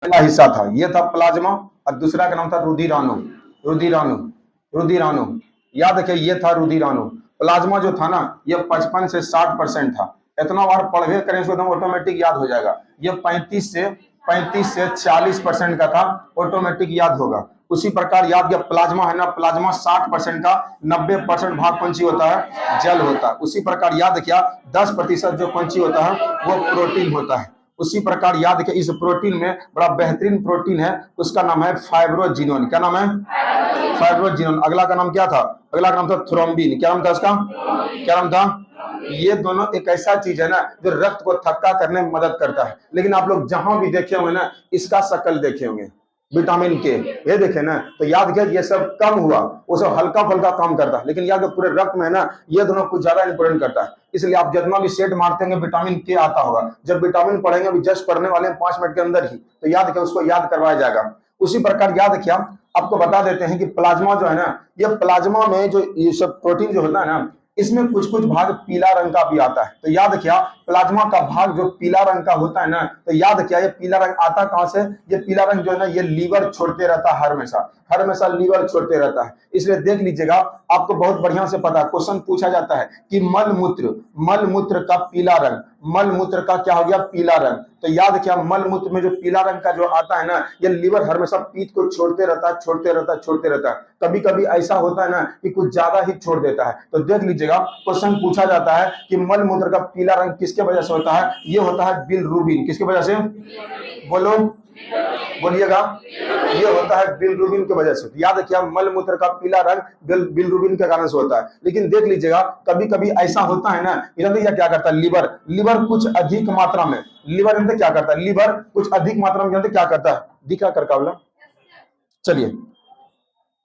पहला हिस्सा था, ये था प्लाज्मा, और दूसरा का नाम था रुधिराणु। रुधिराणु, रुधिराणु, याद रखिए ये था रुधिराणु। प्लाज्मा जो था ना, ये 55 से 60% था। इतना बार पढ़े करें इसको, एकदम ऑटोमेटिक याद हो जाएगा। ये 35 से 40% का था, ऑटोमेटिक याद होगा। उसी प्रकार याद किया प्लाज्मा है ना, प्लाज्मा 60% का, 90% भाग कौन सी होता है, जल होता है। उसी प्रकार याद किया 10% जो कौन सी होता है, वो प्रोटीन होता है। उसी प्रकार याद किया इस प्रोटीन में बड़ा बेहतरीन प्रोटीन है, उसका नाम है फाइब्रोजिनोन। क्या नाम है, फाइब्रोजिनोन। अगला का नाम क्या था, अगला का नाम था थ्रोम्बिन। क्या नाम था उसका, क्या नाम था। ये दोनों एक ऐसा चीज है ना जो रक्त को थक्का करने में मदद करता है। लेकिन आप लोग जहां भी देखे होंगे ना, इसका शकल देखे होंगे, विटामिन के, ये देखे ना, तो याद किया ये सब कम हुआ, वो सब हल्का फुल्का काम करता है। लेकिन याद पूरे रक्त में है ना, ये दोनों कुछ ज्यादा इंपोर्टेंट करता है। इसलिए आप जितना भी सेट मारते हैं विटामिन के आता होगा, जब विटामिन पढ़ेंगे, अभी जस्ट पढ़ने वाले 5 मिनट के अंदर ही, तो याद किया उसको याद करवाया जाएगा। उसी प्रकार याद किया आपको बता देते हैं कि प्लाज्मा जो है ना, ये प्लाज्मा में जो ये सब प्रोटीन जो होता है ना, इसमें कुछ कुछ भाग पीला रंग का भी आता है। तो याद किया प्लाज्मा का भाग जो पीला रंग का होता है ना, तो याद किया ये पीला रंग आता कहां से, ये पीला रंग जो है ना, ये लीवर छोड़ते रहता है, हर हमेशा लीवर छोड़ते रहता है। इसलिए देख लीजिएगा, आपको बहुत बढ़िया से पता है, क्वेश्चन पूछा जाता है कि मल मूत्र का पीला रंग, मल मूत्र का क्या हो गया, पीला रंग। तो याद किया मल मूत्र में जो पीला रंग का जो आता है ना, ये लीवर हमेशा पीत को छोड़ते रहता है। कभी कभी ऐसा होता है ना कि कुछ ज्यादा ही छोड़ देता है। तो देख लीजिएगा, क्वेश्चन पूछा जाता है कि मल मूत्र का पीला रंग किसके वजह से होता है, ये होता है बिलरुबिन। किसके वजह से, बोलो, बोलिएगा, ये होता है बिलरुबिन की वजह से। याद रखिए मल मूत्र का पीला रंग बिलरुबिन के कारण से होता है। लेकिन देख लीजिएगा कभी कभी ऐसा होता है ना, इधर क्या करता है, लीवर कुछ अधिक मात्रा में, लीवर क्या करता है, लीवर कुछ अधिक मात्रा में क्या करता है, दिखा कर काबला। चलिए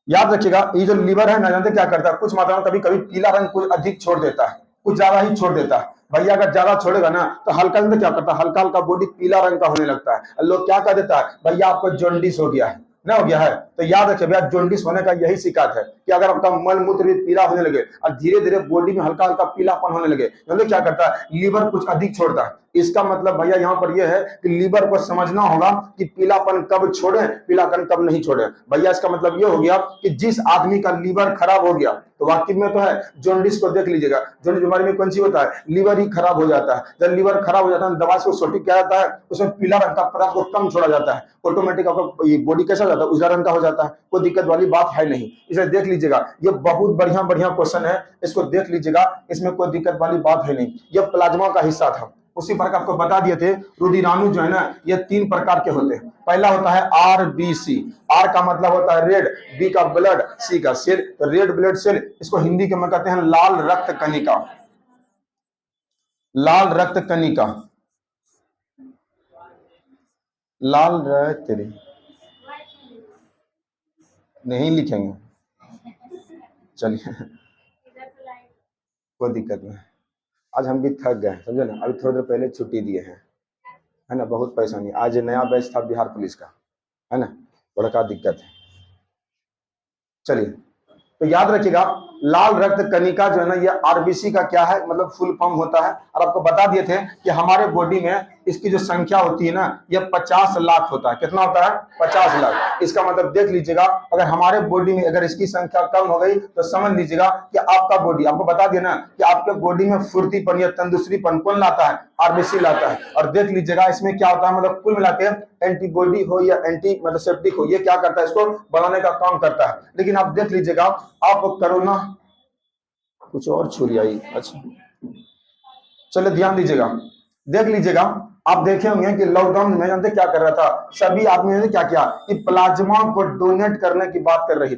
याद रखिएगा, ये जो लीवर है ना, जानते क्या करता है, कुछ मात्रा में कभी कभी पीला रंग कुछ अधिक छोड़ देता है, कुछ ज्यादा ही छोड़ देता है। भैया अगर ज्यादा छोड़ेगा ना, तो हल्का क्या करता है, हल्का हल्का बॉडी पीला रंग का होने लगता है। लोग क्या कर देता है, भैया आपको जॉन्डिस हो गया है ना, हो गया है। तो याद रखिए भैया, जॉन्डिस होने का यही शिकायत है कि अगर आपका मल मूत्र भी पीला होने लगे और धीरे धीरे बॉडी में हल्का हल्का पीलापन होने लगे, तो क्या करता है, लीवर कुछ अधिक छोड़ता है। इसका मतलब भैया यहाँ पर यह है कि लीवर को समझना होगा कि पीलापन कब छोड़े, पीलापन कब नहीं छोड़े। भैया इसका मतलब यह हो गया कि जिस आदमी का लीवर खराब हो गया, तो वाकई में तो है, जॉन्डिस को देख लीजिएगा, जॉन्डिस बीमारी में कौन सी होता है, लीवर ही खराब हो जाता है। जब लीवर खराब हो जाता है, दवा से सटीक क्या जाता है, उसमें पीला रंग का पदार्थ को कम छोड़ा जाता है, ऑटोमेटिक आपका बॉडी कैसा हो जाता है, उजला रंग का हो जाता है। कोई दिक्कत वाली बात है नहीं। इसे देख लीजिएगा, ये बहुत बढ़िया बढ़िया क्वेश्चन है, इसको देख लीजिएगा, इसमें कोई दिक्कत वाली बात है नहीं। ये प्लाज्मा का हिस्सा था। उसी प्रकार आपको बता दिए थे, रुधिराणु जो है ना, ये 3 प्रकार के होते हैं। पहला होता है आरबीसी, आर का मतलब होता है रेड, बी का ब्लड, सी का सेल। तो रेड ब्लड सेल, इसको हिंदी के में कहते हैं लाल रक्त कणिका, लाल रक्त कणिका, लाल रक्त, नहीं लिखेंगे, चलिए कोई दिक्कत नहीं। आज हम भी थक गए, समझे ना, अभी थोड़ी देर पहले छुट्टी दिए हैं, है ना, बहुत परेशानी। आज नया बैच था बिहार पुलिस का, है ना, बड़ा दिक्कत है। चलिए, तो याद रखिएगा लाल रक्त कणिका जो है ना, ये आरबीसी का क्या है, मतलब फुल फॉर्म होता है। और आपको बता दिए थे कि हमारे बॉडी में इसकी जो संख्या होती है ना, ये 50 लाख होता है। कितना होता है, 50 लाख। इसका मतलब देख लीजिएगा, अगर हमारे बॉडी में अगर इसकी संख्या कम हो गई, तो समझ लीजिएगा कि आपका बॉडी, आपको बता दिया ना कि आपके बॉडी में फुर्तीपन या तंदुरुस्तीपन कौन लाता है, आरबीसी लाता है। और देख लीजिएगा इसमें क्या होता है, मतलब कुल मिला के एंटीबॉडी हो या एंटी मतलब सेप्टिक हो, ये क्या करता है, इसको बढ़ाने का काम करता है। लेकिन आप देख लीजिएगा, आप कोरोना कुछ और छुरी आई, अच्छा चलिए ध्यान दीजिएगा, देख लीजिएगा, आप देखे होंगे कि लॉकडाउन में जानते क्या कर रहा था, सभी आदमी ने क्या किया कि प्लाज्मा को डोनेट करने की बात कर रहे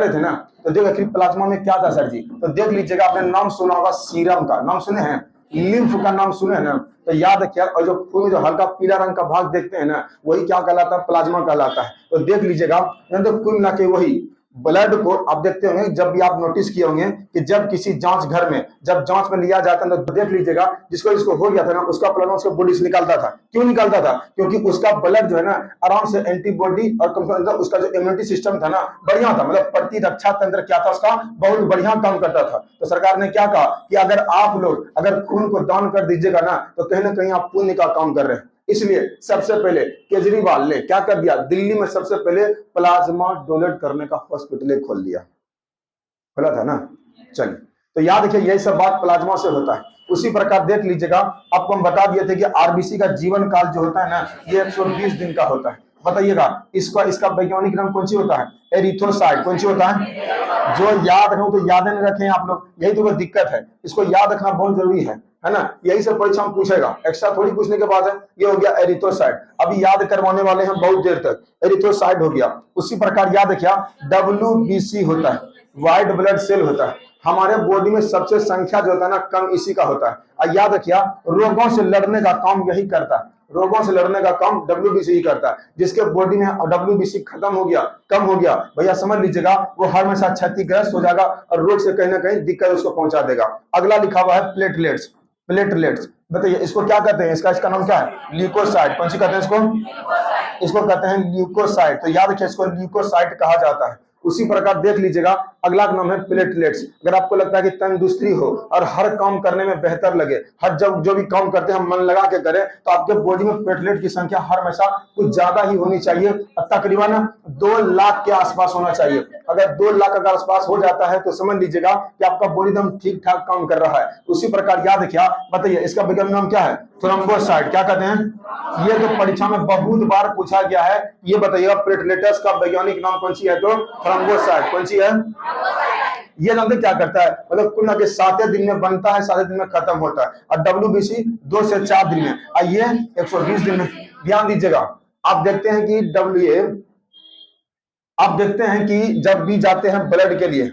थे ना। तो देखो आखिर प्लाज्मा में क्या था सर जी, तो देख लीजिएगा, आपने नाम सुना होगा सीरम का, नाम सुने हैं, लिम्फ का नाम सुने हैं ना, तो याद रखिए, और जो खून में जो हल्का पीला रंग का भाग देखते हैं ना, वही क्या कहलाता है, प्लाज्मा कहलाता है। तो देख लीजिएगा, कुल मिला के वही ब्लड को आप देखते होंगे, जब भी आप नोटिस किए होंगे कि जब किसी जांच घर में जब जांच में लिया जाता है, तो देख लीजिएगा जिसको इसको हो गया था ना, उसका प्लाज्मा उसका बॉडी से निकलता था। क्यों निकलता था, क्योंकि उसका ब्लड जो है ना, आराम से एंटीबॉडी और उसका जो इम्यूनिटी सिस्टम था ना, बढ़िया था, मतलब प्रतिरक्षा तंत्र क्या था उसका, बहुत बढ़िया काम करता था। तो सरकार ने क्या कहा कि अगर आप लोग अगर खून को दान कर दीजिएगा ना, तो कहीं ना कहीं आप पुण्य का काम कर रहे हैं। इसलिए सबसे पहले केजरीवाल ने क्या कर दिया, दिल्ली में सबसे पहले प्लाज्मा डोनेट करने का हॉस्पिटल खोल दिया, खोला था ना। चलिए, तो याद रखिए यही सब बात प्लाज्मा से होता है। उसी प्रकार देख लीजिएगा, आपको हम बता दिए थे कि आरबीसी का जीवन काल जो होता है ना, ये 120 दिन का होता है। बताइएगा इसका इसका वैज्ञानिक नाम कौन सी होता है, एरिथ्रोसाइट। कौन सी होता है, जो याद रखो तो याद नहीं रखें आप लोग, यही तो दिक्कत है, इसको याद रखना बहुत जरूरी है ना। यही सब परीक्षा में पूछेगा, एक्स्ट्रा थोड़ी पूछने के बाद है। ये हो गया एरिथ्रोसाइट, अभी याद करवाने वाले हैं बहुत देर तक, एरिथ्रोसाइट हो गया। उसी प्रकार याद रखिए WBC होता है, व्हाइट ब्लड सेल होता है। हमारे बॉडी में सबसे संख्या जो होता है ना कम इसी का होता है। और याद रखिए रोगों से लड़ने का काम यही करता है, रोगों से लड़ने का काम WBC ही करता है। जिसके बॉडी में WBC खत्म हो गया, कम हो गया, भैया समझ लीजिएगा वो हमेशा क्षतिग्रस्त हो जाएगा और रोग से कहीं ना कहीं दिक्कत उसको पहुंचा देगा। अगला लिखा हुआ है प्लेटलेट्स। प्लेटलेट्स बताइए इसको क्या कहते हैं, इसका नाम क्या है, ल्यूकोसाइट। कौन सी कहते हैं इसको कहते हैं ल्यूकोसाइट। तो याद रखिए इसको ल्यूकोसाइट कहा जाता है। उसी प्रकार देख लीजिएगा अगला नाम है प्लेटलेट्स। अगर आपको लगता है कि तंदुरुस्ती हो और हर काम करने में बेहतर लगे, हर जब जो भी काम करते हैं हम मन लगा के करें, तो आपके बॉडी में प्लेटलेट की संख्या हर हमेशा कुछ ज्यादा ही होनी चाहिए, तकरीबन 2 लाख के आसपास होना चाहिए। अगर 2 लाख के आसपास हो जाता है तो समझ लीजिएगा कि आपका बॉडी एकदम ठीक ठाक काम कर रहा है। उसी प्रकार याद रखिए, बताइए इसका वैज्ञानिक नाम क्या है, थ्रोम्बोसाइट। क्या कहते हैं, ये तो परीक्षा में बहुत बार पूछा गया है। ये बताइएगा प्लेटलेट्स का वैज्ञानिक नाम कौन सी है, तो थ्रोम्बोसाइट। कौन सी है, ये जानते क्या करता है, मतलब कुल मिला के 7 दिन में बनता है, 7 दिन में खत्म होता है। और WBC 2 से 4 दिन में, और ये 120 दिन में। ध्यान दीजिएगा, आप देखते हैं कि आप देखते हैं कि जब भी जाते हैं ब्लड के लिए,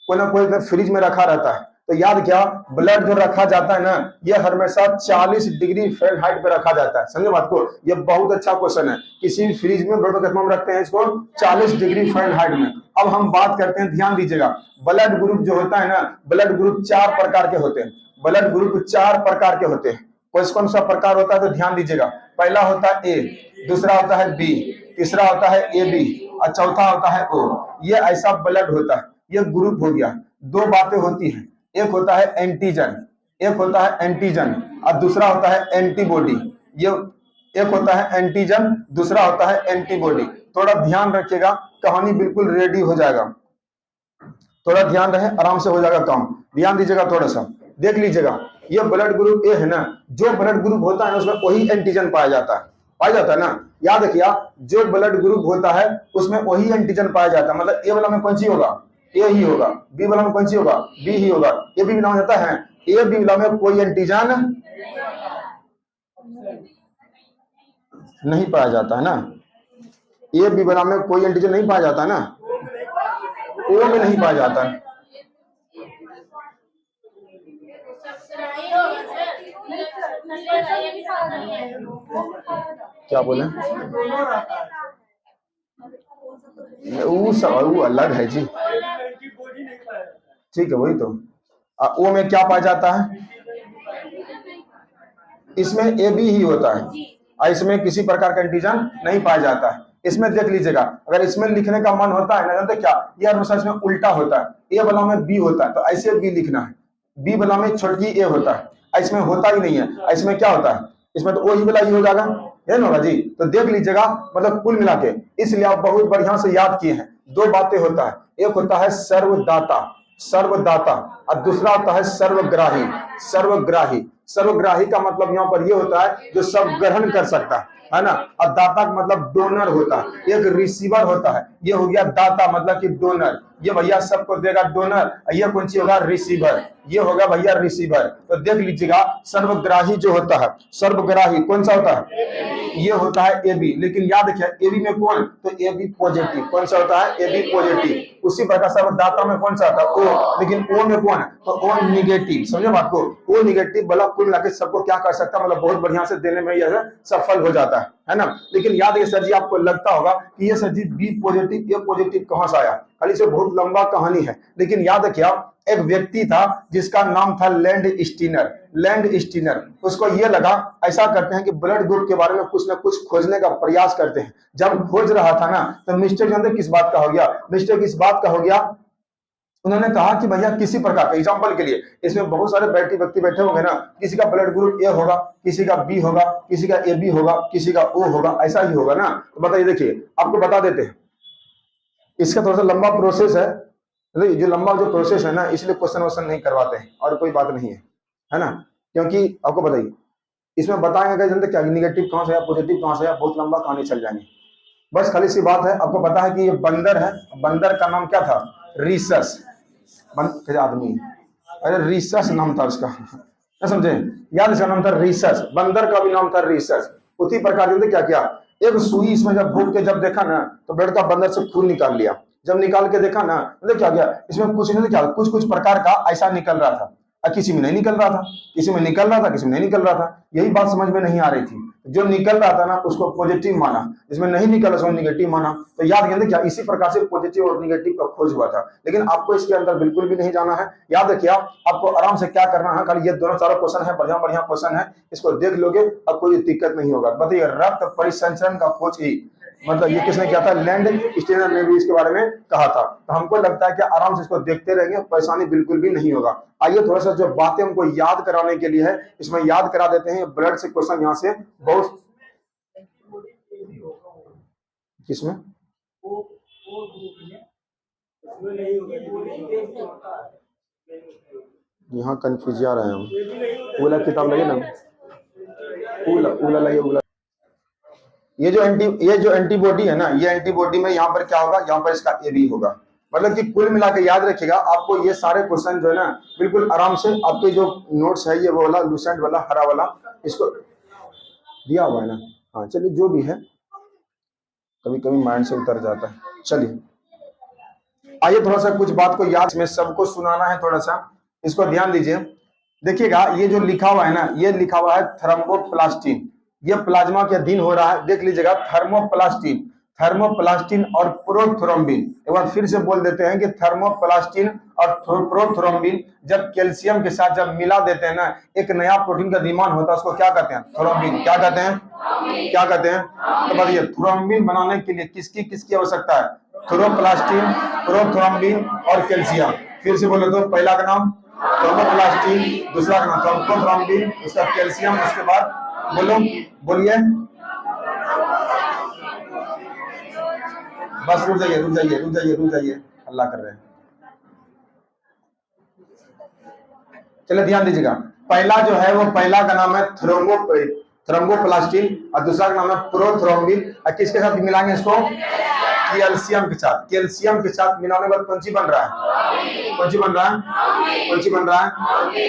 कोई ना कोई फ्रिज में रखा रहता है। तो याद क्या, ब्लड जो रखा जाता है ना, ये हमेशा 40 डिग्री फ़ारेनहाइट पे रखा जाता है। समझे बात को, ये बहुत अच्छा क्वेश्चन है। किसी भी फ्रिज में ब्लड कितना रखते हैं, इसको 40 डिग्री फ़ारेनहाइट में। अब हम बात करते हैं, ध्यान दीजिएगा, ब्लड ग्रुप जो होता है ना, ब्लड ग्रुप 4 प्रकार के होते हैं। ब्लड ग्रुप 4 प्रकार के होते हैं। कौन सा प्रकार होता है, तो ध्यान दीजिएगा, पहला होता है A, दूसरा होता है B, तीसरा होता है AB और चौथा होता है O। ये ऐसा ब्लड होता है, ये ग्रुप हो गया। 2 बातें होती हैं, एक होता है एंटीजन, एक होता है एंटीजन और दूसरा होता है एंटीबॉडी। ये एक होता है एंटीजन, दूसरा होता है एंटीबॉडी। थोड़ा ध्यान रखिएगा, कहानी बिल्कुल रेडी हो जाएगा, थोड़ा ध्यान रहे, आराम से हो जाएगा काम। ध्यान दीजिएगा, थोड़ा सा देख लीजिएगा। ये ब्लड ग्रुप ए है ना, जो ब्लड ग्रुप होता है उसमें वही एंटीजन पाया जाता है ना। याद रखिए, जो ब्लड ग्रुप होता है उसमें वही एंटीजन पाया जाता है। मतलब ए वाला में कौन सी होगा, ए ही होगा। बी वाला में कौन सी होगा, बी ही होगा। ए बी वाला जाता है, ए बी वाला में कोई एंटीजन नहीं पाया जाता है ना। ए बी वाला में कोई एंटीजन नहीं पाया जाता है ना, ओ में नहीं पाया जाता है। क्या बोले, वो अलग है जी, ठीक है वही तो। ओ में क्या पाया जाता है, इसमें ए बी ही होता है और इसमें किसी प्रकार का एंटीजन नहीं पाया जाता है। इसमें देख लीजिएगा, अगर इसमें लिखने का मन होता है ना, जानते क्या, ये हमेशा इसमें उल्टा होता है। ए वाला में बी होता है तो ऐसे बी लिखना है, बी वाला में छोटकी ए होता है, इसमें होता ही नहीं है। इसमें क्या होता है, इसमें तो ओ ही वाला ही हो जाएगा, है ना जी। तो देख लीजिएगा, मतलब कुल मिला के, इसलिए आप बहुत बढ़िया से याद किए हैं। 2 बातें होता है, एक होता है सर्वदाता, सर्वदाता, और दूसरा होता है सर्वग्राही। सर्वग्राही, सर्वग्राही का मतलब यहाँ पर ये होता है जो सब ग्रहण कर सकता है ना। और दाता का मतलब डोनर होता है, एक रिसीवर होता है। ये हो गया दाता मतलब कि डोनर, ये भैया सबको देगा डोनर। ये कौन सी होगा, रिसीवर, ये होगा भैया रिसीवर। तो देख लीजिएगा, सर्वग्राही जो होता है, सर्वग्राही कौन सा होता है, ये होता है ए बी। लेकिन याद रखिए ए बी में कौन, तो ए बी पॉजिटिव। कौन सा होता है, ए बी पॉजिटिव। उसी प्रकार सर्वदाता में कौन सा होता है, ओ। लेकिन ओ में कौन, तो ओ निगेटिव। समझे बात को, ओ निगेटिव वाला कुल मिलाकर सबको क्या कर सकता है, मतलब बहुत बढ़िया से देने में यह सफल हो जाता है ना। लेकिन याद है सर जी, आपको लगता होगा कि ये सर जी बी पॉजिटिव ए पॉजिटिव कहां से आया, खाली से बहुत लंबा कहानी है। लेकिन याद रखिए, एक व्यक्ति था जिसका नाम था लैंड स्टीनर। लैंड स्टीनर, उसको ये लगा, ऐसा करते हैं कि ब्लड ग्रुप के बारे में कुछ ना कुछ खोजने का प्रयास करते हैं। जब खोज रहा था ना, तो मिस्टेक जानते किस बात का हो गया, मिस्टेक इस बात का हो गया उन्होंने कहा कि भैया किसी प्रकार का एग्जाम्पल के लिए इसमें बहुत सारे व्यक्ति बैठे होंगे ना, किसी का ब्लड ग्रुप ए होगा, किसी का बी होगा, किसी का ए बी होगा, किसी का ओ होगा, ऐसा ही होगा ना। तो बताइए, देखिए आपको बता देते हैं, इसका थोड़ा सा लंबा प्रोसेस है, जो लंबा जो प्रोसेस है ना, इसलिए क्वेश्चन वोश्चन नहीं करवाते हैं, और कोई बात नहीं है ना। क्योंकि आपको बताइए इसमें बताएंगे जल्दी क्या निगेटिव कहाँ से आया, पॉजिटिव कहाँ से आया, बहुत लंबा कहानी चल जाएंगे। बस खाली सी बात है, आपको पता है कि ये बंदर है, बंदर का नाम क्या था, रीसस। कैसे आदमी, अरे रीसस नाम था उसका, क्या समझे, याद, इसका नाम था रीसस, बंदर का भी नाम था रीसस। उसी प्रकार क्या किया, एक सुई इसमें जब भूख के जब देखा ना, तो बेड का बंदर से खून निकाल लिया। जब निकाल के देखा ना, मतलब क्या किया, इसमें कुछ नहीं, क्या कुछ कुछ प्रकार का ऐसा निकल रहा था, किसी में नहीं निकल रहा था, किसी में निकल रहा था, किसी में नहीं निकल रहा था। यही बात समझ में नहीं आ रही थी। जो निकल रहा था ना उसको पॉजिटिव माना, जिसमें नहीं निकल रहा उसको निगेटिव माना। तो याद रखिए क्या, इसी प्रकार से पॉजिटिव और निगेटिव का खोज हुआ था। लेकिन आपको इसके अंदर बिल्कुल भी नहीं जाना है। याद रखिए आपको आराम से क्या करना है, खाली ये दोनों चारों क्वेश्चन है, बढ़िया बढ़िया क्वेश्चन है, इसको देख लोगे अब कोई दिक्कत नहीं होगा। बताइए, रक्त परिसंचरण का खोज ही, मतलब ये किसने किया था, लैंड स्टेनर ने भी इसके बारे में कहा था। तो हमको लगता है कि आराम से इसको देखते रहेंगे, परेशानी बिल्कुल भी नहीं होगा। आइए थोड़ा सा जो बातें हमको याद कराने के लिए है, इसमें याद करा देते हैं। ब्लड से क्वेश्चन यहाँ से बहुत, किसमें यहाँ कंफ्यूज आ रहे हैं हम। ओला किताब लगे ना, ओला ओला लगे, ओला। ये जो एंटीबॉडी है ना, ये एंटीबॉडी में यहाँ पर क्या होगा, यहाँ पर इसका ए बी होगा। मतलब कि कुल मिला के याद रखिएगा, आपको ये सारे क्वेश्चन जो है ना बिल्कुल आराम से, आपके जो नोट्स है ये वो वाला लूसेंट वाला हरा वाला, इसको दिया हुआ है ना। हाँ चलिए, जो भी है, कभी कभी माइंड से उतर जाता है। चलिए आइए थोड़ा सा कुछ बात को याद में सबको सुनाना है, थोड़ा सा इसको ध्यान दीजिए। देखिएगा ये जो लिखा हुआ है ना, ये लिखा हुआ है थर्मोप्लास्टिन। ये प्लाज्मा के अधीन हो रहा है, देख लीजिएगा, थर्मोप्लास्टिन, थर्मोप्लास्टिन और प्रोथ्रोम्बिन। एक बार फिर से बोल देते हैं कि थर्मोप्लास्टिन और प्रोथ्रोम्बिन जब कैल्शियम के साथ जब मिला देते हैं ना, एक नया प्रोटीन का निर्माण होता है, उसको क्या कहते हैं, थ्रोम्बिन। क्या कहते हैं, क्या कहते हैं, तो बताइए थ्रोम्बिन बनाने के लिए किसकी किसकी आवश्यकता है, थ्रोप्लास्टिन, प्रोथ्रोम्बिन और कैल्शियम। फिर से बोले तो पहला का नाम थर्मोप्लास्टिन, दूसरा का नाम थ्रोम्बिन, उसका कैल्शियम, उसके बाद बोलो, बोलिए, बस रुक जाइए रुक जाइए रुक जाइए रुक जाइए, अल्लाह कर रहे हैं। चलिए ध्यान दीजिएगा, पहला जो है वो पहला का नाम है थ्रोम्बोप्लास्टिन और दूसरा का नाम है प्रोथ्रोम्बिन। और किसके साथ मिलाएंगे इसको, कैल्शियम के साथ। कैल्शियम के साथ मिलाने के बाद कौन सी बन रहा है, कौन सी बन रहा है, कौन सी बन रहा है,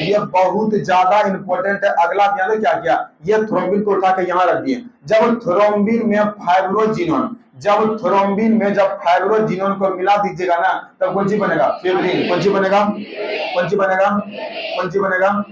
ये बहुत ज्यादा इंपॉर्टेंट है। अगला ध्यान है क्या किया, ये थ्रोम्बिन को उठा के यहाँ रख दिए। जब थ्रोम्बिन में फाइब्रोजिनोन, जब थ्रोम्बिन में जब फाइब्रोजिनोन को मिला दीजिएगा ना, तब कौन सी बनेगा, फेब्रिन। कौन सी बनेगा, कौन सी बनेगा, कौन सी बनेगा,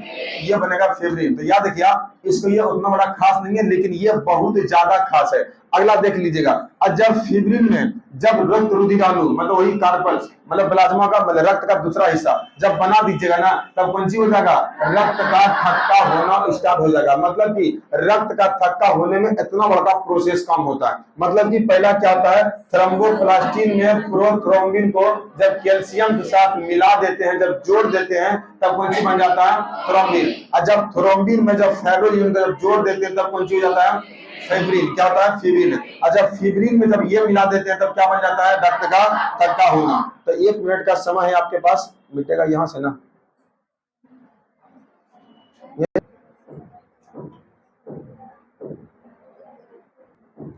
ये बनेगा फेब्रिन। तो याद रखिए, इसको ये उतना बड़ा खास नहीं है, लेकिन ये बहुत ज्यादा खास है। अगला देख लीजिएगा, और जब फिब्रिन में जब रक्त रुधिराणु, मतलब वही कार्पल्स, मतलब प्लाज्मा का, मतलब रक्त का दूसरा हिस्सा जब बना दीजिएगा ना, तब कौन सी हो जाएगा, रक्त का थक्का होना स्टार्ट हो जाएगा। मतलब कि रक्त का थक्का होने में इतना बड़ा प्रोसेस काम होता है। मतलब कि पहला क्या होता है, थ्रोम्बोप्लास्टिन में प्रोथ्रोम्बिन को जब कैल्शियम के साथ मिला देते हैं, जब जोड़ देते हैं, तब कौन सी बन जाता है, थ्रोम्बिन। और जब थ्रोम्बिन में जब फाइब्रोजिनोन को जब जोड़ देते हैं, तब कौन सी हो जाता है, फिब्रिन। क्या होता है, फिब्रिन। और जब फिब्रिन में जब ये मिला देते हैं, तब क्या बन जाता है, रक्त का थक्का होना। तो 1 मिनट का समय है आपके पास, मिटेगा यहां से ना।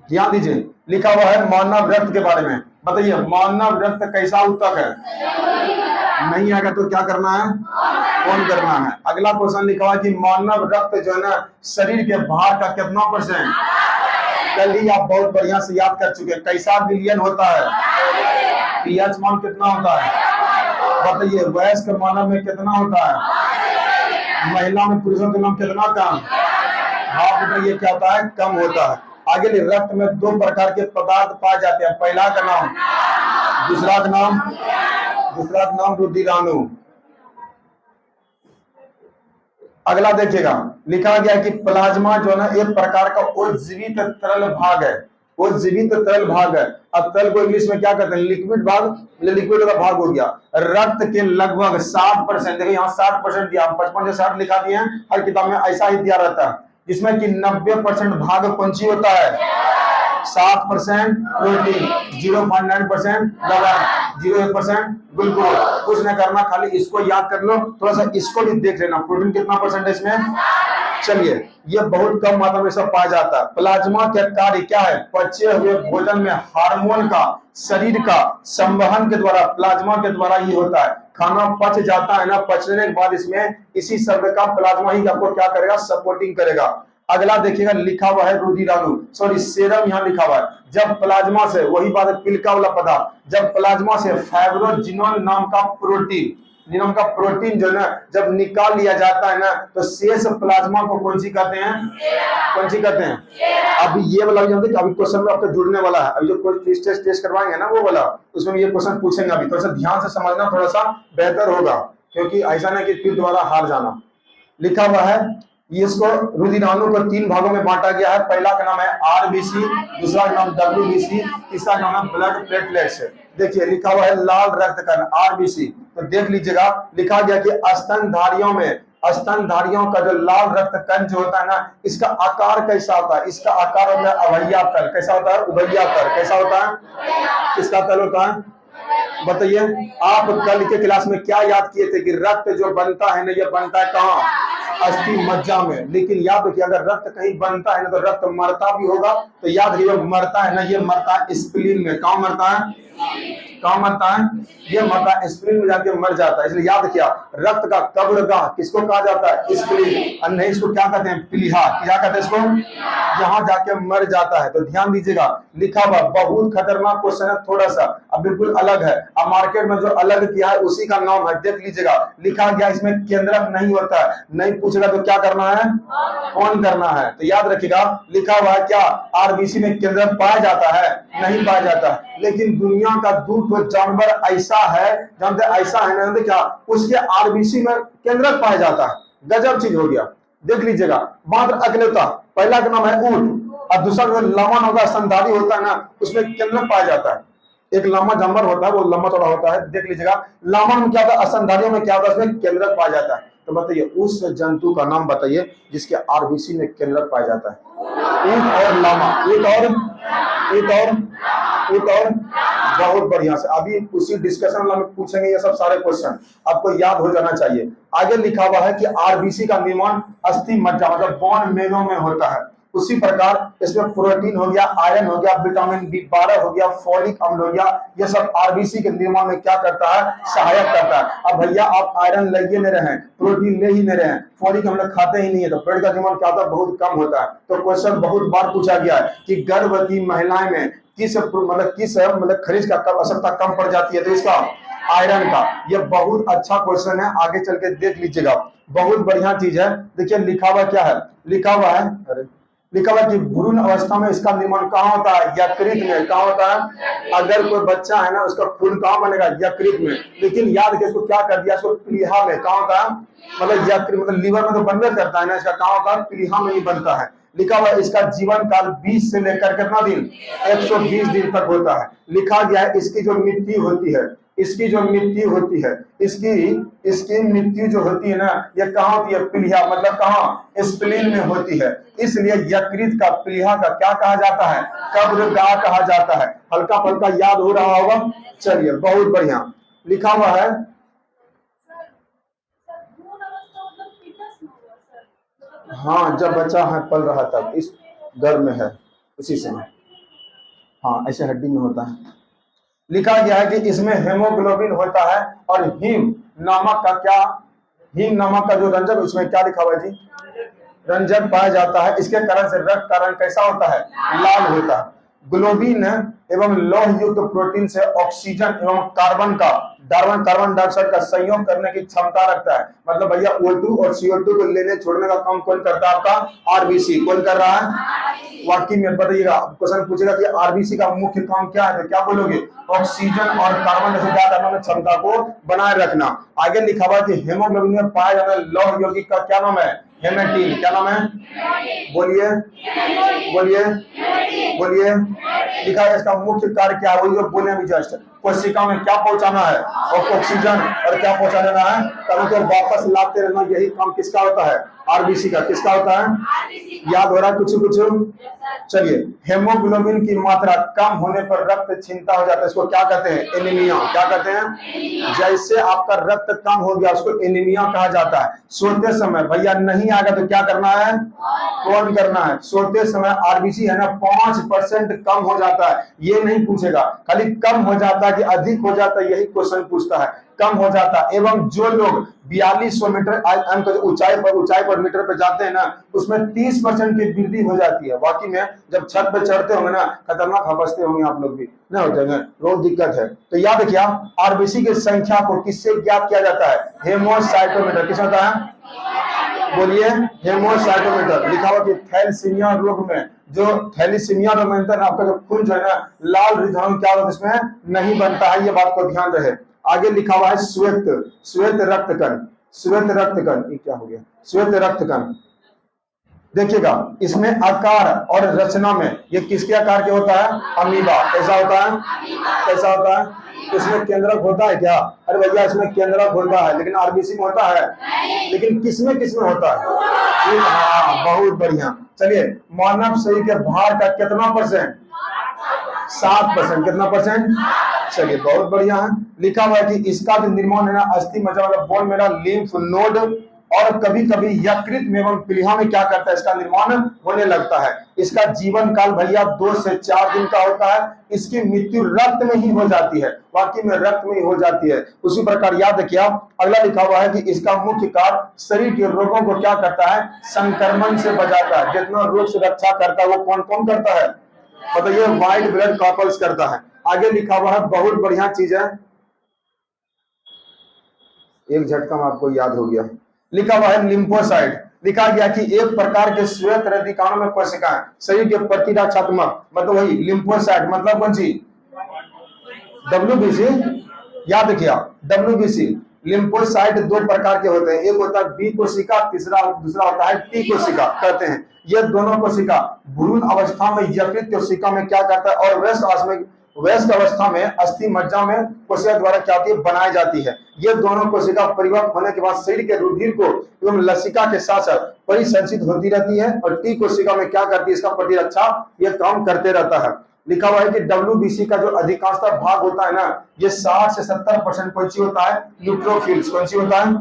ध्यान दीजिए, लिखा हुआ है मानव रक्त के बारे में। बताइए मानव रक्त कैसा ऊतक है, नहीं आएगा तो क्या करना है, फोन करना है। अगला क्वेश्चन लिखा हुआ है कि मानव रक्त जो है ना, शरीर के भार का कितना %, कल ही आप बहुत बढ़िया से याद कर चुके हैं, कैसा बिलियन होता है, पीएच मान कितना होता है, बताइए वयस्क मानव में कितना होता है, महिला में पुरुषों के नाम कितना कम, हाफ लीटर, ये क्या होता है, कम होता है। आगे रक्त में 2 प्रकार के पदार्थ पाए जाते हैं, पहला का नाम, दूसरा का नाम, दूसरा का नाम रुधिराणु। अगला देखिएगा, लिखा गया कि प्लाज्मा जो है ना एक प्रकार का उज्जीवित तरल भाग है। वो जीवित तरल भाग है। अब तरल को इंग्लिश में क्या कहते हैं? लिक्विड भाग, लिक्विड का भाग हो गया। रक्त के लगभग 60%, देखिए यहाँ 60% दिया, 55 से 60 लिखा दिए हैं, हर किताब में ऐसा ही दिया रहता है, जिसमें कि 90% भाग कौन सी होता है? 7% प्रोटीन, 0.9% लवण, 0.1% ग्लूकोज। कुछ नहीं करना, खाली इसको याद कर लो, थोड़ा सा इसको भी देख लेना, प्रोटीन कितना परसेंट है इसमें। चलिए, ये बहुत कम मात्रा में सब पाया जाता है। प्लाज्मा का कार्य क्या है? पचे हुए भोजन में हार्मोन का, शरीर का संवहन के द्वारा, प्लाज्मा के द्वारा ही होता है। खाना पच जाता है ना, पचने के बाद इसमें इसी शब्द का प्लाज्मा ही आपको क्या करेगा? सपोर्टिंग करेगा। अगला देखिएगा, लिखा हुआ है रुधिराणु, सॉरी सेरम यहाँ लिखा हुआ है। जब प्लाज्मा से, वही बात है पिलका वाला पदार्थ, जब प्लाज्मा से फाइब्रोजिनोल नाम का प्रोटीन जो ना जब निकाल लिया जाता है ना, तो शेष प्लाज्मा को कौन सी कहते हैं? कौन सी कहते हैं? अभी ये वाला जानते हैं, अभी क्वेश्चन में आपका जुड़ने वाला है, अभी जो कोई टेस्ट करवाएंगे ना वो वाला, उसमें ये क्वेश्चन पूछेंगे। अभी थोड़ा सा ध्यान से समझना, थोड़ा सा बेहतर होगा, क्योंकि ऐसा नहीं कि फिर दोबारा हार जाना। लिखा हुआ है, इसको रुधिराणु को 3 भागों में बांटा गया है। पहला का नाम है आरबीसी, दूसरा का नाम डब्ल्यूबीसी, तीसरा का नाम है ब्लड प्लेटलेट्स। देखिए लिखा हुआ है लाल रक्त कण आरबीसी, तो देख लीजिएगा, लिखा गया कि स्तनधारियों का जो लाल रक्त कण जो होता है ना, इसका आकार कैसा होता है? इसका आकार होता है अभय्याकर। कैसा होता है? उभय्याकर। कैसा होता है? किसका तल होता है? बताइए, आप कल के क्लास में क्या याद किए थे कि रक्त जो बनता है ना, ये बनता है कहाँ? अस्थि मज्जा में। लेकिन याद रखिए, अगर रक्त कहीं बनता है ना, तो रक्त मरता भी होगा, तो याद रखिए मरता है ना, ये मरता है स्प्लीन में। कहाँ मरता है? कहाँ मरता है? ये मरता है स्प्लीन में, जाके मर जाता है। इसलिए याद रखिए, रक्त का कब्रगाह किसको कहा जाता है? स्प्लीन। और नहीं, इसको क्या कहते हैं? प्लीहा। क्या कहते हैं इसको? यहाँ जाके मर जाता है। तो ध्यान दीजिएगा, लिखा हुआ बहुत खतरनाक क्वेश्चन है, थोड़ा सा अब बिल्कुल अलग है। अब मार्केट में जो अलग किया है उसी का नाम है, देख लीजिएगा। लिखा गया इसमें केंद्रक नहीं होता है, नहीं पूछेगा तो क्या करना है? ऑन करना है। तो याद रखिएगा, लिखा हुआ है क्या? आरबीसी में केंद्रक पाया जाता है? नहीं पाया जाता। लेकिन दुनिया का दूसरा जानवर ऐसा है, जानते ऐसा है ना, क्या उसके आरबीसी में केंद्रक पाया जाता है? गजब चीज हो गया। देख लीजिएगा, मात्र अकेलेता, पहला का नाम है ऊंट, और दूसरा जो लमन होगा, स्तनधारी होता है ना, उसमें केंद्रक पाया जाता है। एक लंबा जानवर होता है, वो लंबा थोड़ा होता है, देख लीजिएगा। लामन में क्या होता है? स्तनधारियों में क्या होता है? उसमें केंद्रक पाया जाता है। तो बताइए उस जंतु का नाम बताइए जिसके आरबीसी में केंद्रक पाया जाता है? ऊंट और लामा। ऊंट और बहुत बढ़िया से अभी उसी डिस्कशन में पूछेंगे ये सब सारे क्वेश्चन, आपको याद हो जाना चाहिए। आगे लिखा हुआ है कि आरबीसी का निर्माण अस्थि मज्जा मतलब बोन मेरो में होता है। उसी प्रकार इसमें प्रोटीन हो गया, आयरन हो गया, विटामिन B12 हो गया, फोलिक अम्ल हो गया, ये सब आरबीसी के निर्माण में क्या करता है? सहायक करता है। अब भैया आप आयरन ले ही नहीं रहे, प्रोटीन ले ही नहीं रहे, फोलिक अम्ल खाते ही नहीं है, तो पेट का निर्माण क्या होता है? बहुत कम होता है। तो क्वेश्चन बहुत बार पूछा गया है कि गर्भवती महिलाएं में किस खनिज का आवश्यकता कम पड़ जाती है? तो इसका आयरन का। ये बहुत अच्छा क्वेश्चन है, आगे चल के देख लीजिएगा, बहुत बढ़िया चीज है। देखिए लिखा हुआ क्या है? लिखा हुआ है कि भ्रूण अवस्था में इसका निर्माण कहाँ होता है? यकृत में। कहाँ होता है? अगर कोई बच्चा है ना, उसका खून कहाँ बनेगा? यकृत में। लेकिन याद रखिए, इसको क्या कर दिया? इसको प्लीहा में। कहाँ होता है? मतलब यकृत, मतलब लीवर में तो बनबे करता है ना, इसका कहाँ होता है? प्लीहा में ही बनता है। लिखा हुआ है इसका जीवन काल 20 से लेकर कितना दिन? 120 दिन तक होता है। लिखा गया है इसकी जो मृत्यु होती है, इसकी मृत्यु जो होती है ना, ये कहाँ होती है? प्लीहा, मतलब कहाँ? स्प्लीन में होती है। इसलिए यकृत का, प्लीहा का क्या कहा जाता है? कब्रगाह कहा जाता है। हल्का फल्का याद हो रहा होगा। चलिए बहुत बढ़िया। लिखा हुआ है हाँ, जब बच्चा है पल रहा तब, इस गर्भ में है उसी समय, हाँ ऐसे हड्डी में होता है। लिखा गया है कि इसमें हेमोग्लोबिन होता है और हीम नामक का जो रंजक, उसमें क्या लिखा हुआ है जी? रंजक पाया जाता है। इसके कारण से रक्त का रंग कैसा होता है? लाल होता है। ग्लोबिन एवं लौह युक्त प्रोटीन से ऑक्सीजन एवं कार्बन डाइऑक्साइड का संयोग करने की क्षमता रखता है। मतलब भैया O2 और CO2 को लेने छोड़ने का काम कौन करता है? आपका आरबीसी। कौन कर रहा है? वाकई में बताइएगा, क्वेश्चन पूछेगा कि आरबीसी का मुख्य काम क्या है, तो क्या बोलोगे? ऑक्सीजन और कार्बन डाइऑक्साइड करने में क्षमता को बनाए रखना। आगे लिखा हुआ कि हेमोग्लोबिन में पाया जाने लौह यौगिक का क्या नाम है? हेमेटिन। क्या नाम है? बोलिए बोलिए बोलिए। लिखा है इसका मुख्य कार्य क्या है, वही जो बोले अभी जस्ट। कोशिका में क्या पहुंचाना है? और ऑक्सीजन। और क्या पहुंचा देना है? तब तो वापस लाते रहना। यही काम किसका होता है? आरबीसी का। किसका होता है? याद हो रहा है कुछ कुछ? चलिए, हेमोग्लोबिन की मात्रा कम होने पर रक्त छीनता हो जाता है, इसको क्या कहते हैं? एनीमिया। क्या कहते हैं? जैसे आपका रक्त कम हो गया उसको एनीमिया कहा जाता है। सोते समय भैया नहीं आएगा तो क्या करना है? कौन करना है? सोते समय आरबीसी है ना 5% कम हो जाता है, ये नहीं पूछेगा, खाली कम हो जाता है कि अधिक हो जाता है, यही क्वेश्चन पूछता है। कम हो जाता है। एवं जो लोग 4200 मीटर ऊंचाई पर मीटर पे जाते हैं ना, उसमें 30% की वृद्धि हो जाती है। बाकी में जब छत पे चढ़ते होंगे ना, खतरनाक हंसते होंगे आप लोग भी ना, होते हैं बहुत दिक्कत है। तो याद रखिए, आरबीसी की संख्या को किससे ज्ञात किया जाता है? हेमोसाइटोमीटर। किस होता है? बोलिए। हेमोसाइटोमीटर। लिखा हुआ कि थैलेसीमिया रोग में, जो थैलेसीमिया रोग में आपका जो खून जो है ना लाल रिझान क्या होता है इसमें नहीं बनता है, ये बात को ध्यान रहे। आगे लिखा हुआ है श्वेत रक्त कण। श्वेत रक्त कण, ये क्या हो गया? श्वेत रक्त कण। देखिएगा इसमें आकार और रचना में ये किसके आकार के होता है? अमीबा। कैसा होता है? कैसा होता है? इसमें केंद्रक होता है क्या? अरे भैया इसमें केंद्रक होता है, लेकिन आरबीसी में होता है? लेकिन किसमें किसमें होता है? हाँ, बहुत बढ़िया। चलिए, मानव शरीर के भार का कितना परसेंट? 7%। कितना परसेंट? चलिए, बहुत बढ़िया है। लिखा हुआ है कि इसका जो निर्माण है ना अस्थि मज्जा मतलब बोन मेरा लिम्फ नोड और कभी कभी यकृत में एवं प्लीहा में क्या करता है? इसका निर्माण होने लगता है। इसका जीवन काल भैया 2 से 4 दिन का होता है। इसकी मृत्यु रक्त में ही हो जाती है, बाकी में रक्त में ही हो जाती है। उसी प्रकार याद रखिए, अगला लिखा हुआ है कि इसका मुख्य कार्य शरीर के रोगों को क्या करता है? संक्रमण से बचाता है। जितना रोग से रक्षा करता है वो कौन कौन करता है? बताइए। व्हाइट ब्लड कॉर्पल्स करता है। आगे लिखा हुआ है, बहुत बढ़िया चीज है, एक झटका में आपको याद हो गया। लिखा हुआ है लिम्फोसाइट। लिखा गया कि एक प्रकार के श्वेत रक्तकणों में कोशिकाएं शरीर के प्रतिरक्षात्मक मतलब वही लिम्फोसाइट मतलब कौन सी? डब्ल्यूबीसी। याद रखिए, डब्ल्यूबीसी। लिम्फोसाइट 2 प्रकार के होते हैं, एक होता है बी कोशिका, दूसरा होता है टी कोशिका कहते हैं। ये दोनों कोशिका भ्रूण अवस्था में यकृत कोशिका में क्या करता है और वयस्क अवस्था में अस्थि मज्जा में कोशिका द्वारा क्या होती है? बनाई जाती है। ये दोनों कोशिका परिपक्व होने के बाद शरीर के रुधिर को एवं लसिका के साथ साथ परिसंचित होती रहती है और टी कोशिका में क्या करती है? इसका प्रतिरक्षा ये काम करते रहता है। लिखा हुआ है कि डब्ल्यूबीसी का जो अधिकांशतः भाग होता है ना, ये 60 से 70% कौन सी होता है? न्यूट्रोफिल्स। कौन सी होता है?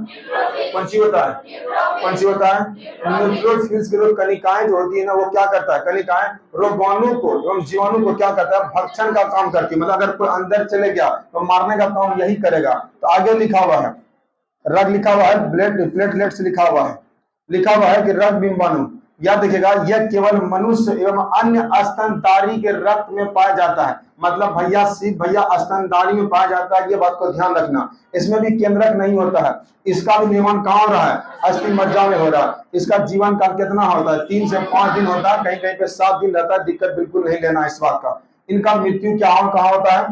कौन सी होता है? कौन सी होता है? न्यूट्रोफिल्स के जो कनिकाएं जो होती है ना, वो क्या करता है? कनिकाएं रोगाणु को एवं जीवाणु को क्या करता है? भक्षण का काम करती है। मतलब अगर कोई अंदर चले गया तो मारने का काम यही करेगा। तो आगे लिखा हुआ है रग, लिखा हुआ है प्लेटलेट्स, लिखा हुआ है कि रग बिंबाणु। याद देखिएगा, यह केवल मनुष्य एवं अन्य स्तनधारी के रक्त में पाया जाता है। मतलब भैया स्तनधारी में पाया जाता है, ये बात को ध्यान रखना। इसमें भी केंद्रक नहीं होता है। इसका भी निर्माण कहाँ हो रहा है? अस्थि मज्जा में हो रहा है। इसका जीवन काल कितना होता है? 3 से 5 दिन होता है, कहीं कहीं पे 7 दिन रहता है। दिक्कत बिल्कुल नहीं लेना इस बात का। इनका मृत्यु क्या कहाँ होता है?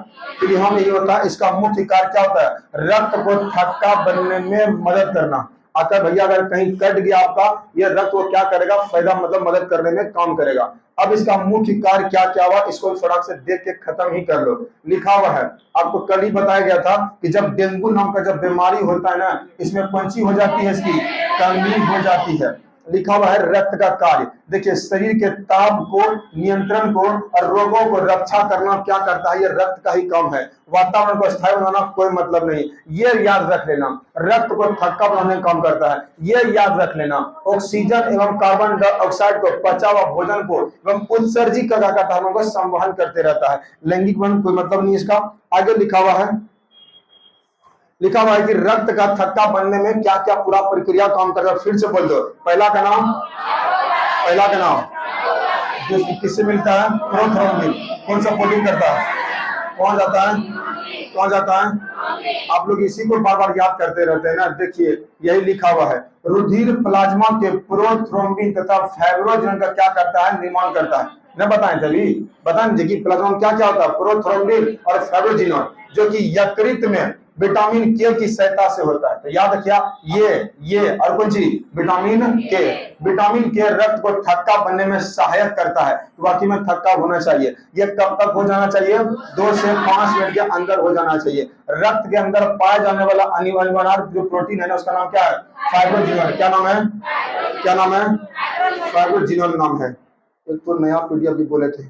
प्लीहा में ही होता है। इसका मुख्य कार्य क्या होता है? रक्त को थक्का बनने में मदद करना। अतः भैया अगर कहीं कट गया आपका, ये रक्त को क्या करेगा? फायदा मतलब मदद करने में काम करेगा। अब इसका मुख्य कार्य क्या क्या हुआ, इसको फटाक से देख के खत्म ही कर लो। लिखा हुआ है, आपको कल ही बताया गया था कि जब डेंगू नाम का जब बीमारी होता है ना, इसमें कौन सी हो जाती है? इसकी कमी हो जाती है। लिखा हुआ है रक्त का कार्य। देखिए, शरीर के ताप को नियंत्रण को और रोगों को रक्षा करना क्या करता है? ये रक्त का ही काम है। वातावरण को स्थायी बनाना कोई मतलब नहीं, ये याद रख लेना। रक्त को थक्का बनाने का काम करता है, ये याद रख लेना। ऑक्सीजन एवं कार्बन डाइऑक्साइड को पचा हुआ भोजन को एवं उत्सर्जित करता है, संवहन करते रहता है। लैंगिक बंधन कोई मतलब नहीं इसका। आगे लिखा हुआ है कि रक्त का थक्का बनने में क्या क्या पूरा प्रक्रिया काम करता है। फिर से बोल दो। पहला का नाम जो किससे मिलता है? प्रोथ्रोम्बिन। कौन सा प्रोटीन करता है? कौन जाता है? आप लोग इसी को बार बार याद करते रहते हैं ना। देखिए, यही लिखा हुआ है, रुधिर प्लाज्मा के प्रोथ्रोम्बिन तथा फाइब्रोजन का क्या करता है? निर्माण करता है। न बताएं तभी बताएं कि प्लाज्मा में क्या क्या होता है? प्रोथ्रोम्बिन और फाइब्रोजिनोन, जो कि यकृत में विटामिन के की सहायता से होता है। तो याद रखिए ये और कौन सी विटामिन के। विटामिन के रक्त को थक्का बनने में सहायक करता है। तो बाकी में थक्का होना चाहिए। ये कब तक हो जाना चाहिए? 2 से 5 मिनट के अंदर हो जाना चाहिए। रक्त के अंदर पाया जाने वाला अनिवार्य जो प्रोटीन है ना, उसका नाम क्या है? फाइब्रोजिनोल। क्या नाम है? क्या नाम है? फाइब्रोजिनोल नाम है। एक तो नया पीडीएफ भी बोले थे,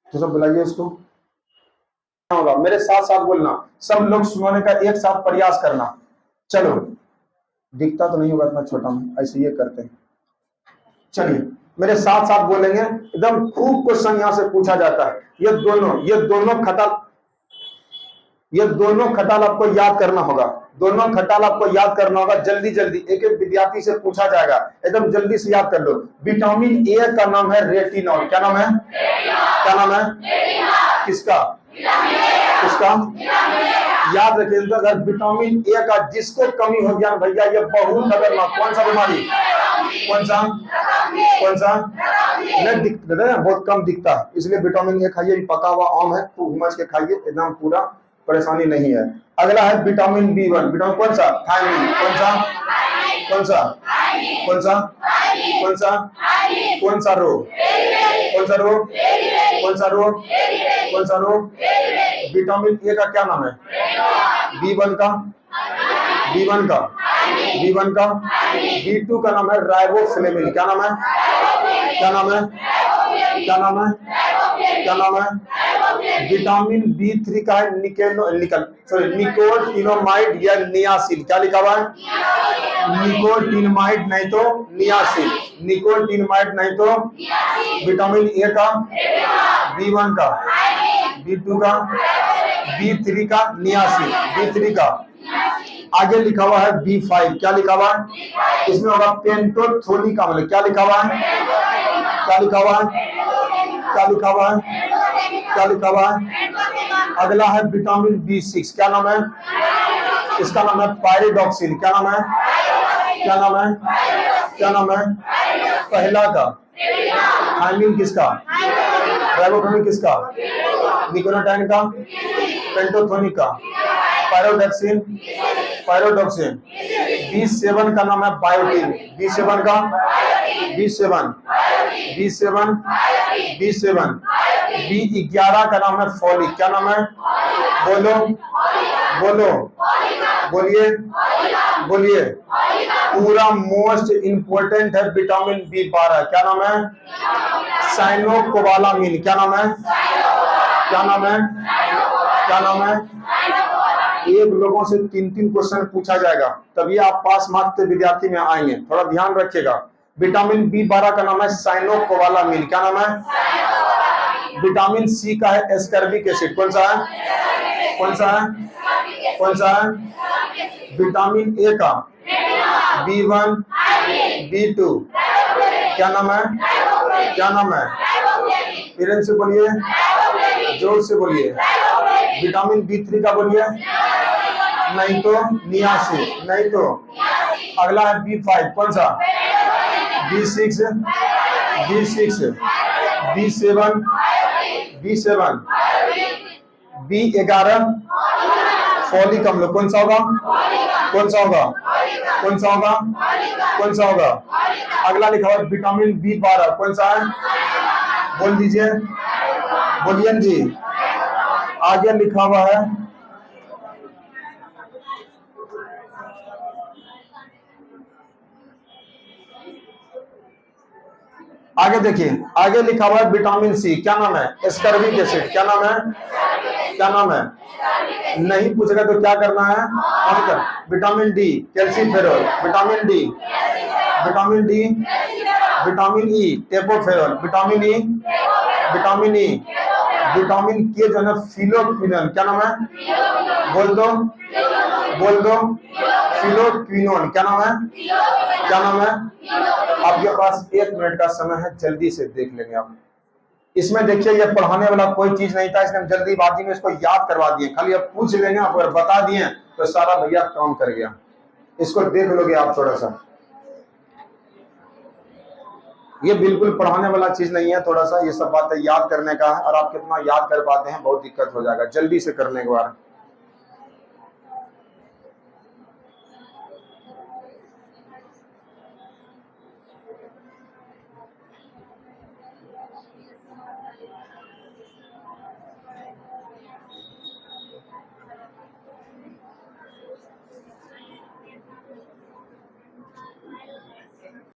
तो सब बुलाइए इसको। होगा मेरे साथ साथ बोलना, सब लोग सुनाने का एक साथ प्रयास करना। चलो, दिखता तो नहीं होगा इतना छोटा में, ऐसे ये करते हैं। चलिए मेरे साथ साथ बोलेंगे, एकदम खूब क्वेश्चन यहां से पूछा जाता है। ये दोनों खटाल आपको याद करना होगा। दोनों खटाल आपको याद करना होगा। जल्दी जल्दी एक एक विद्यार्थी से पूछा जाएगा, एकदम जल्दी से याद कर लो। विटामिन ए का नाम है रेटिनॉल। क्या नाम है? क्या नाम है? किसका? किसका? याद रखिए, अगर विटामिन ए का जिसको कमी हो गया भैया, ये बहुत खतरनाक। कौन सा बीमारी? कौन सा? कौन सा? नहीं दिखता है, बहुत कम दिखता है। इसलिए विटामिन ए खाइए, पका हुआ आम है, खूब मच के खाइए, एकदम पूरा परेशानी नहीं है। अगला है विटामिन B1। विटामिन कौन सा? थायमिन। कौन सा? कौन सा? कौन सा? कौन सा? कौन सा रोग? कौन सा रोग? कौन सा रोग? कौन सा रोग? विटामिन ए का क्या नाम है? B1 का? B1 का? B1 का? B2 का नाम है राइबोफ्लेविन। क्या नाम है? क्या नाम है? क्या नाम है? क्या नाम है? विटामिन B3 का है निकोटिनोमाइड या नियासिल। क्या लिखा हुआ है? निकोटिनमाइड नहीं तो नियासिल। निकोटिनमाइड नहीं तो विटामिन ए का, B1 का, B2 का, B3 का नियासिल। B3 का आगे लिखा हुआ है B5। क्या लिखा हुआ है? इसमें होगा पेंटोथोनिक अम्ल। क्या लिखा हुआ है? क्या लिखा हुआ है? क्या लिखा हुआ है? क्या लिखा हुआ है? अगला है विटामिन B6। क्या नाम है? इसका नाम है पायरिडॉक्सिन। क्या नाम है? क्या नाम है? क्या नाम है? पहला का थायमिन किसका? राइबोफ्लेविन किसका? निकोटिनाइड का? पेंटोथोनिक का? पायरिडॉक्सिन। पायरिडॉक्सिन। B7 का नाम है बायोटिन। B7 का? B7 B7 B7 B11 का नाम है फॉलिक। क्या नाम है? बोलो बोलो, बोलिए बोलिए। पूरा मोस्ट इंपोर्टेंट है विटामिन B12। क्या नाम है? साइनोकोबालामिन। क्या नाम है? क्या नाम है? क्या नाम है? एक लोगों से 3-3 क्वेश्चन पूछा जाएगा, तभी आप पास मार्क्स के विद्यार्थी में आएंगे। थोड़ा ध्यान रखिएगा। विटामिन B12 का नाम है साइनोकोबालामिन। क्या नाम है? विटामिन C का है एस्कॉर्बिक एसिड। कौन सा है? कौन सा है? कौन सा है? विटामिन ए का B1 B2 क्या नाम है? क्या नाम है? फिर से बोलिए, जोर से बोलिए। विटामिन B3 का बोलिए। नहीं तो नियासिल। नहीं तो अगला है B5। कौन सा? B6 B6 B7 B7 B11 folic अम्ल। कौन सा होगा? कौन सा होगा? कौन सा होगा? कौन सा होगा? अगला लिखा हुआ विटामिन B12। कौन सा है? बोल दीजिए, बोलिए जी। आगे लिखा हुआ है आगे देखिए, आगे लिखा हुआ है विटामिन C। क्या नाम है? Ascorbic acid. क्या नाम है? क्या नाम है? नहीं पूछेगा तो क्या करना है? Vitamin D calciferol. Vitamin D, vitamin D, vitamin E tocopherol. Vitamin E, vitamin E, vitamin K जो है फिलोक्विनोन। क्या नाम है? बोल दो, बोल दो। फिलोक्विनोन। क्या नाम है? क्या नाम है? आपके पास 1 मिनट का समय है, जल्दी से देख लेंगे आप। इसमें देखिए, ये पढ़ाने वाला कोई चीज नहीं था, इसने जल्दीबाजी में इसको याद करवा दिए। खाली आप पूछ लेंगे, आप अगर बता दिए तो सारा भैया काम कर गया। इसको देख लोगे आप थोड़ा सा। ये बिल्कुल पढ़ाने वाला चीज नहीं है, थोड़ा सा ये सब बातें याद करने का है, और आप कितना याद कर पाते हैं बहुत दिक्कत हो जाएगा जल्दी से करने के बाद।